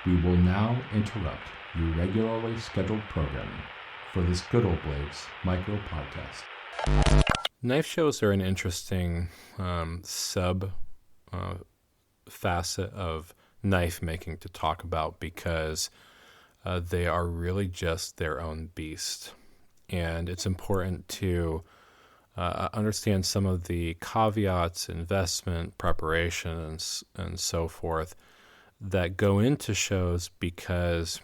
We will now interrupt your regularly scheduled programming for this Good Old Blades micro podcast. Knife shows are an interesting sub facet of knife making to talk about because they are really just their own beast. And it's important to understand some of the caveats, investment, preparation, and so forth that go into shows because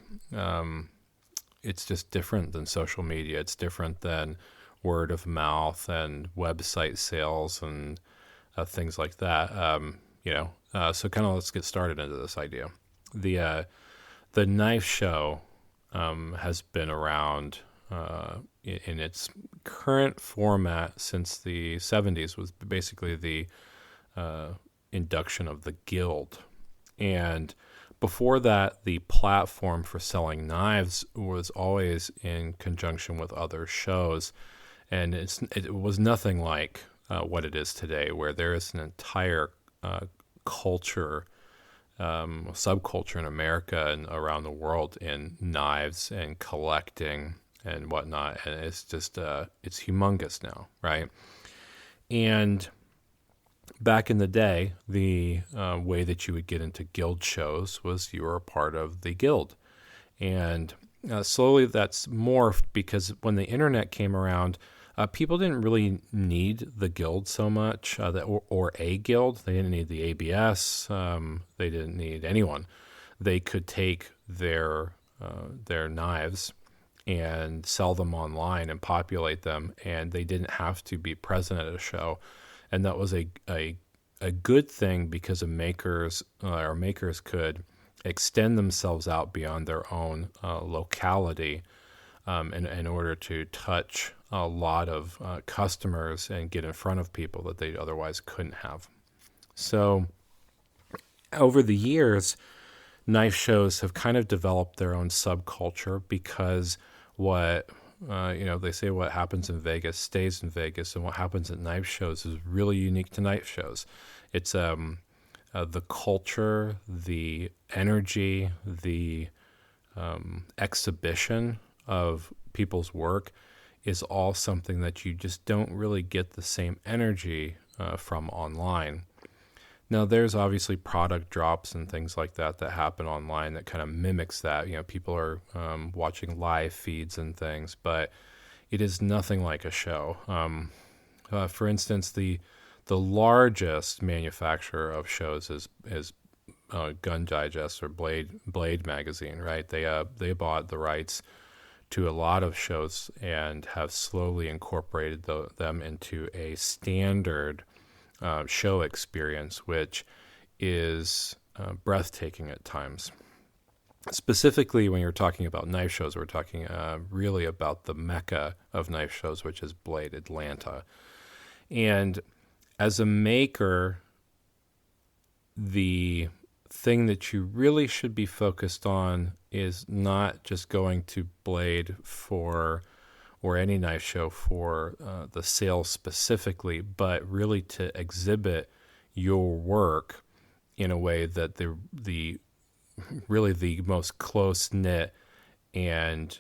it's just different than social media. It's different than word of mouth and website sales and things like that. So kind of let's get started into this idea. The knife show has been around in its current format since the 70s, was basically the induction of the Guild. And before that, the platform for selling knives was always in conjunction with other shows. And it was nothing like what it is today, where there is an entire culture, subculture in America and around the world in knives and collecting and whatnot. And it's just, it's humongous now, right? And back in the day, the way that you would get into guild shows was you were a part of the guild. And slowly that's morphed because when the internet came around, people didn't really need the guild so much, or a guild. They didn't need the ABS. They didn't need anyone. They could take their knives and sell them online and populate them, and they didn't have to be present at a show. And that was a good thing because makers could extend themselves out beyond their own locality in order to touch a lot of customers and get in front of people that they otherwise couldn't have. So over the years, knife shows have kind of developed their own subculture because they say what happens in Vegas stays in Vegas, and what happens at knife shows is really unique to knife shows. It's the culture, the energy, the exhibition of people's work is all something that you just don't really get the same energy from online. Now, there's obviously product drops and things like that happen online that kind of mimics that. You know, people are watching live feeds and things, but it is nothing like a show. For instance, the largest manufacturer of shows is Gun Digest or Blade magazine, right? They bought the rights to a lot of shows and have slowly incorporated them into a standard show experience, which is breathtaking at times. Specifically, when you're talking about knife shows, we're talking really about the mecca of knife shows, which is Blade Atlanta. And as a maker, the thing that you really should be focused on is not just going to Blade or any knife show for the sales specifically, but really to exhibit your work in a way that the really the most close knit and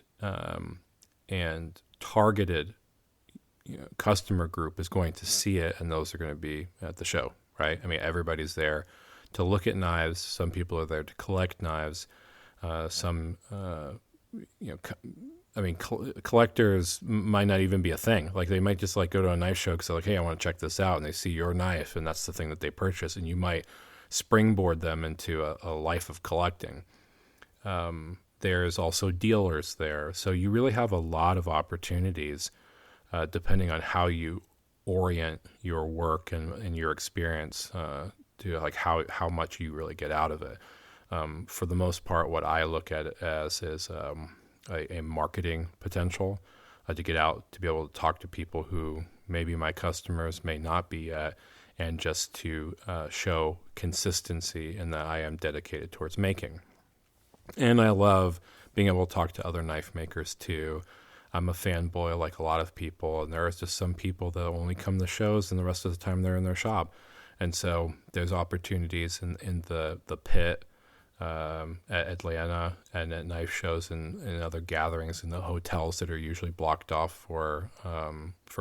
targeted customer group is going to see it, and those are going to be at the show, right? I mean, everybody's there to look at knives. Some people are there to collect knives. Collectors might not even be a thing. Like, they might just go to a knife show because they're like, hey, I want to check this out, and they see your knife, and that's the thing that they purchase, and you might springboard them into a life of collecting. There's also dealers there, so you really have a lot of opportunities depending on how you orient your work and your experience to how much you really get out of it. For the most part, what I look at it as is a marketing potential to get out, to be able to talk to people who maybe my customers may not be at, and just to show consistency in that I am dedicated towards making. And I love being able to talk to other knife makers too. I'm a fanboy like a lot of people, and there is just some people that only come to shows and the rest of the time they're in their shop. And so there's opportunities in the pit at Atlanta and at knife shows and other gatherings in the hotels that are usually blocked off for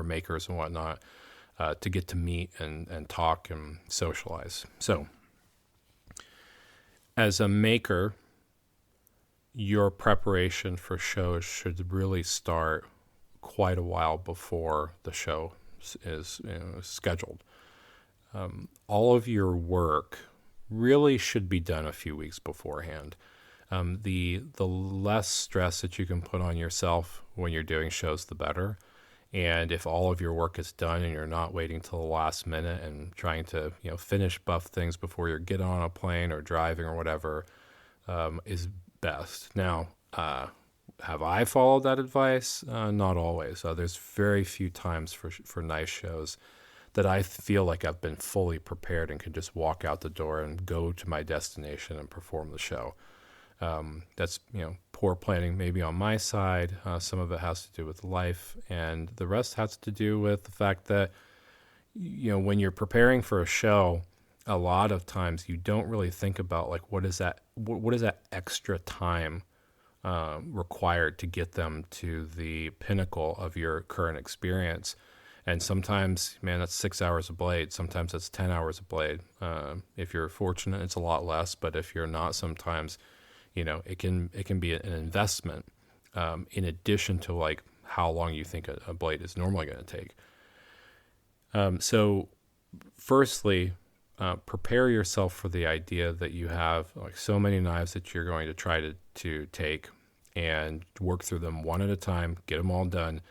makers and whatnot, to get to meet and talk and socialize. So as a maker, your preparation for shows should really start quite a while before the show is scheduled. All of your work really should be done a few weeks beforehand. The less stress that you can put on yourself when you're doing shows, the better. And if all of your work is done and you're not waiting till the last minute and trying to finish buff things before you get on a plane or driving or whatever, is best. Now, have I followed that advice? Not always. There's very few times for knife shows that I feel like I've been fully prepared and can just walk out the door and go to my destination and perform the show. That's poor planning maybe on my side. Some of it has to do with life, and the rest has to do with the fact that when you're preparing for a show, a lot of times you don't really think about like what is that extra time required to get them to the pinnacle of your current experience. And sometimes, man, that's 6 hours a blade. Sometimes that's 10 hours a blade. If you're fortunate, it's a lot less. But if you're not, sometimes, it can be an investment in addition to like how long you think a blade is normally going to take. So, firstly, prepare yourself for the idea that you have like so many knives that you're going to try to take and work through them one at a time, get them all done.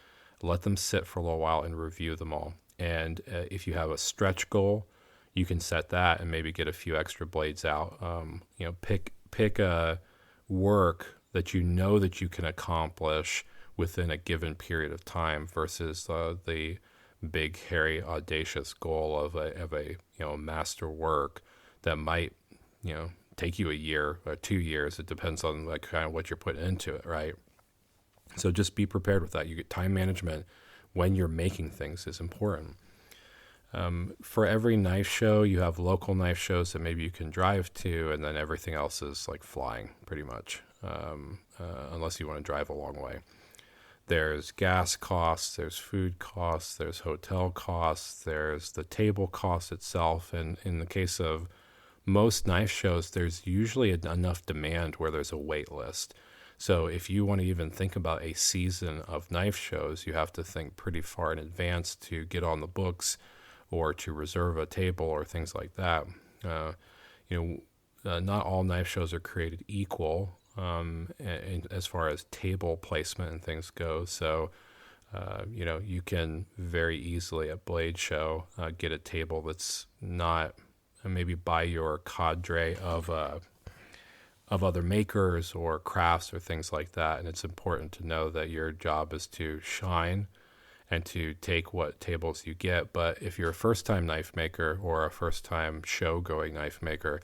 Let them sit for a little while and review them all. And if you have a stretch goal, you can set that and maybe get a few extra blades out. Pick a work that that you can accomplish within a given period of time versus the big, hairy, audacious goal of a master work that might take you a year or 2 years. It depends on like kind of what you're putting into it, right? So just be prepared with that. You get time management when you're making things is important. For every knife show, you have local knife shows that maybe you can drive to, and then everything else is like flying pretty much, unless you want to drive a long way. There's gas costs, there's food costs, there's hotel costs, there's the table cost itself. And in the case of most knife shows, there's usually enough demand where there's a wait list. So if you want to even think about a season of knife shows, you have to think pretty far in advance to get on the books or to reserve a table or things like that. Not all knife shows are created equal as far as table placement and things go. So, you can very easily at Blade Show get a table that's not maybe by your cadre of other makers or crafts or things like that. And it's important to know that your job is to shine and to take what tables you get. But if you're a first-time knife maker or a first-time show-going knife maker,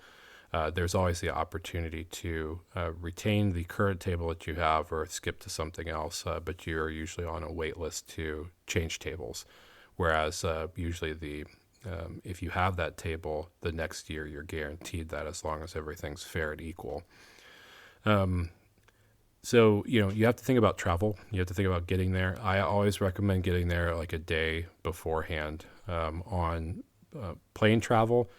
there's always the opportunity to retain the current table that you have or skip to something else, but you're usually on a wait list to change tables. Whereas usually if you have that table, the next year you're guaranteed that as long as everything's fair and equal. So, you have to think about travel. You have to think about getting there. I always recommend getting there like a day beforehand. On plane travel,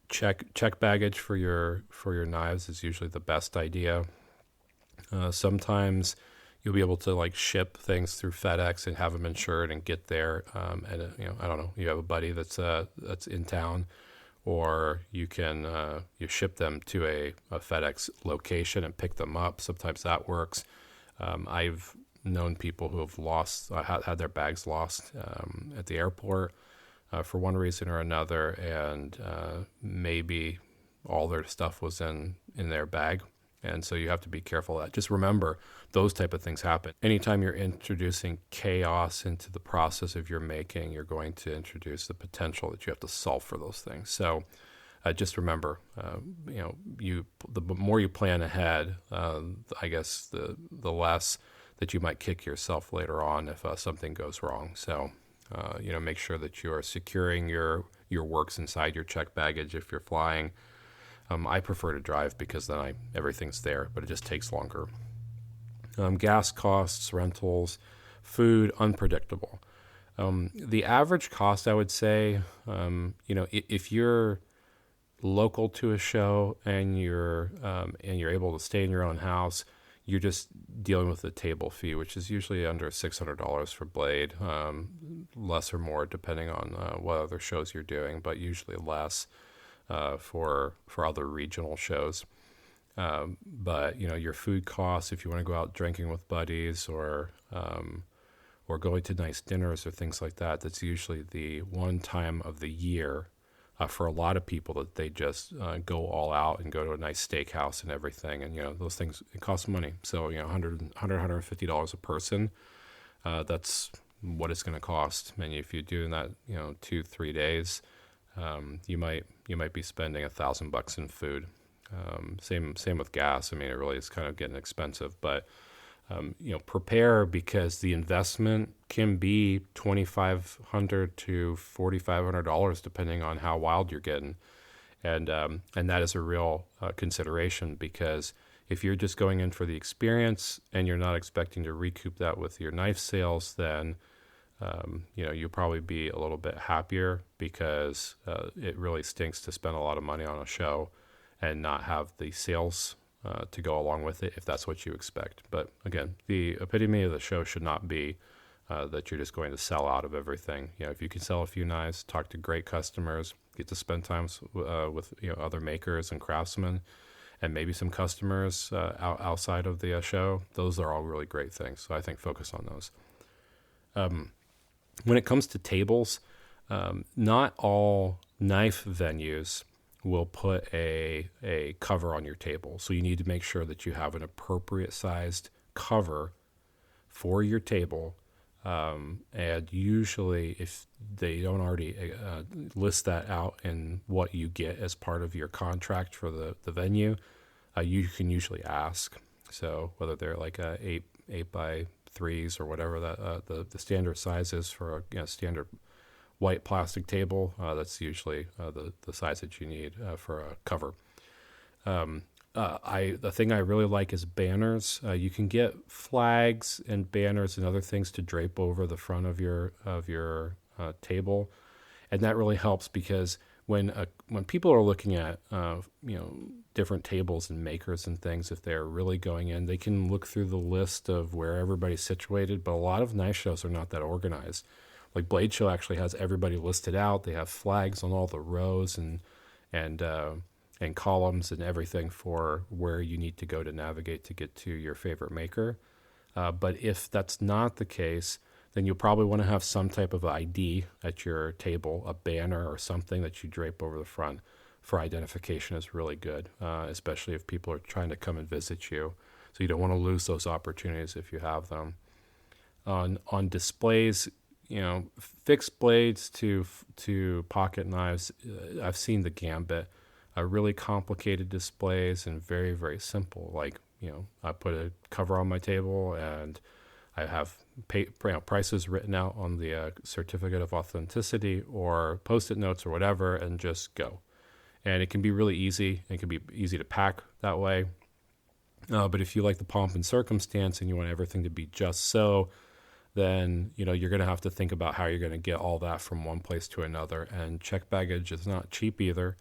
check baggage for your knives is usually the best idea. Sometimes you'll be able to like ship things through FedEx and have them insured and get there. And I don't know, you have a buddy that's in town, or you can you ship them to a FedEx location and pick them up. Sometimes that works. I've known people who have had their bags lost at the airport for one reason or another, and maybe all their stuff was in their bag. And so you have to be careful of that. Just remember, those type of things happen. Anytime you're introducing chaos into the process of your making, you're going to introduce the potential that you have to solve for those things. So just remember, the more you plan ahead, I guess the less that you might kick yourself later on if something goes wrong. So, make sure that you are securing your works inside your checked baggage if you're flying. I prefer to drive because then everything's there, but it just takes longer. Gas costs, rentals, food, unpredictable. The average cost, I would say, if you're local to a show and you're able to stay in your own house, you're just dealing with the table fee, which is usually under $600 for Blade, less or more depending on what other shows you're doing, but usually less for other regional shows. But your food costs, if you want to go out drinking with buddies or going to nice dinners or things like that, that's usually the one time of the year for a lot of people that they just go all out and go to a nice steakhouse and everything. And, those things, it costs money. So, $150 a person, that's what it's going to cost. And if you're doing that, 2-3 days, you might be spending $1,000 in food. Same with gas. I mean, it really is kind of getting expensive, but prepare, because the investment can be $2,500 to $4,500 depending on how wild you're getting, and that is a real consideration, because if you're just going in for the experience and you're not expecting to recoup that with your knife sales, then you'll probably be a little bit happier, because it really stinks to spend a lot of money on a show and not have the sales to go along with it, if that's what you expect. But again, the epitome of the show should not be that you're just going to sell out of everything. If you can sell a few knives, talk to great customers, get to spend time with other makers and craftsmen, and maybe some customers outside of the show, those are all really great things. So I think focus on those. When it comes to tables, not all knife venues will put a cover on your table. So you need to make sure that you have an appropriate sized cover for your table. And usually, if they don't already list that out in what you get as part of your contract for the venue, you can usually ask. So whether they're like 8 by 3s or whatever that the standard size is for a standard white plastic table, that's usually the size that you need for a cover. The thing I really like is banners. You can get flags and banners and other things to drape over the front of your table, and that really helps, because when people are looking at different tables and makers and things, if they're really going in, they can look through the list of where everybody's situated. But a lot of knife shows are not that organized. Like Blade Show actually has everybody listed out. They have flags on all the rows and columns and everything for where you need to go to navigate to get to your favorite maker. But if that's not the case, then you'll probably want to have some type of ID at your table, a banner or something that you drape over the front for identification is really good, especially if people are trying to come and visit you. So you don't want to lose those opportunities if you have them. On displays, fixed blades to pocket knives, I've seen the gambit. Really complicated displays and very, very simple. Like, I put a cover on my table and I have prices written out on the certificate of authenticity or Post-it notes or whatever, and just go. And it can be really easy. It can be easy to pack that way. But if you like the pomp and circumstance and you want everything to be just so, then you're going to have to think about how you're going to get all that from one place to another. And check baggage is not cheap either.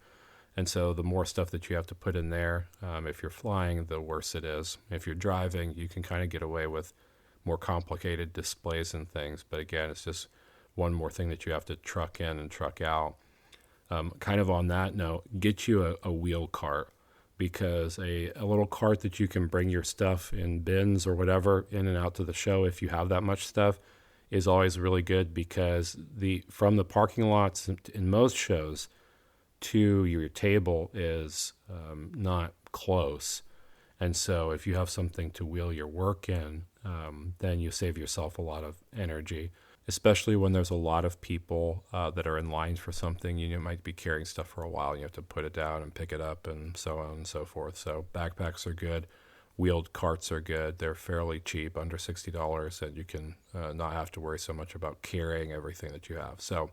And so the more stuff that you have to put in there, if you're flying, the worse it is. If you're driving, you can kind of get away with more complicated displays and things. But again, it's just one more thing that you have to truck in and truck out. Kind of on that note, get you a wheel cart, because a little cart that you can bring your stuff in bins or whatever in and out to the show, if you have that much stuff, is always really good, because from the parking lots in most shows to your table is not close. And so if you have something to wheel your work in, then you save yourself a lot of energy, especially when there's a lot of people that are in line for something. You might be carrying stuff for a while. You have to put it down and pick it up and so on and so forth. So backpacks are good. Wheeled carts are good. They're fairly cheap, under $60, and you can not have to worry so much about carrying everything that you have. So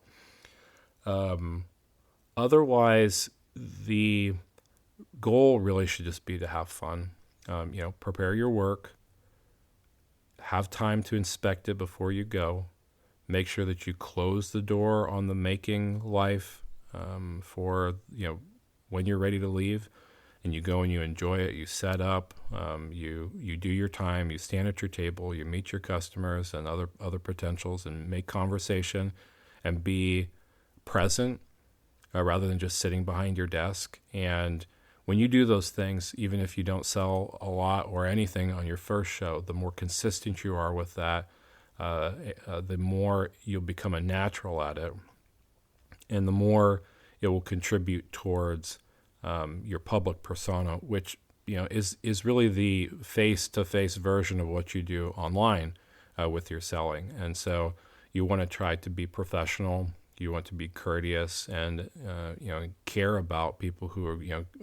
otherwise, the goal really should just be to have fun. Prepare your work, have time to inspect it before you go. Make sure that you close the door on the making life for when you're ready to leave, and you go and you enjoy it. You set up, you do your time, you stand at your table, you meet your customers and other potentials, and make conversation, and be present rather than just sitting behind your desk. And when you do those things, even if you don't sell a lot or anything on your first show, the more consistent you are with that, the more you'll become a natural at it, and the more it will contribute towards your public persona, which is really the face-to-face version of what you do online with your selling. And so you want to try to be professional. You want to be courteous, and care about people who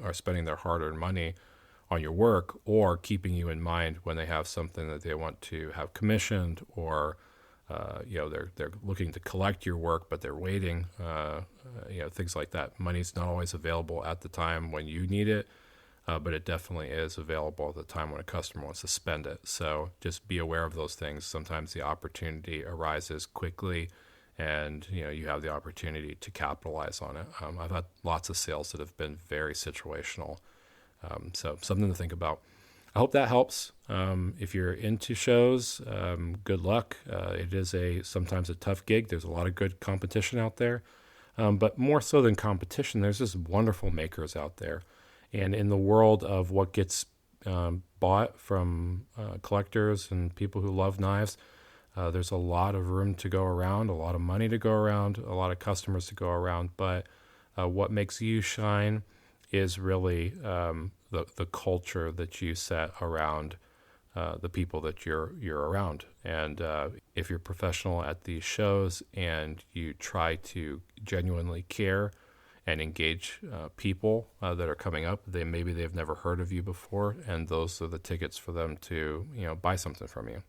are spending their hard-earned money on your work, or keeping you in mind when they have something that they want to have commissioned, or they're looking to collect your work, but they're waiting. Things like that. Money's not always available at the time when you need it, but it definitely is available at the time when a customer wants to spend it. So just be aware of those things. Sometimes the opportunity arises quickly, and you have the opportunity to capitalize on it. I've had lots of sales that have been very situational, so something to think about. I hope that helps. If you're into shows, good luck. It is sometimes a tough gig. There's a lot of good competition out there, but more so than competition, there's just wonderful makers out there. And in the world of what gets bought from collectors and people who love knives, there's a lot of room to go around, a lot of money to go around, a lot of customers to go around. But what makes you shine is really the culture that you set around the people that you're around. And if you're professional at these shows and you try to genuinely care and engage people that are coming up, maybe they've never heard of you before, and those are the tickets for them to buy something from you.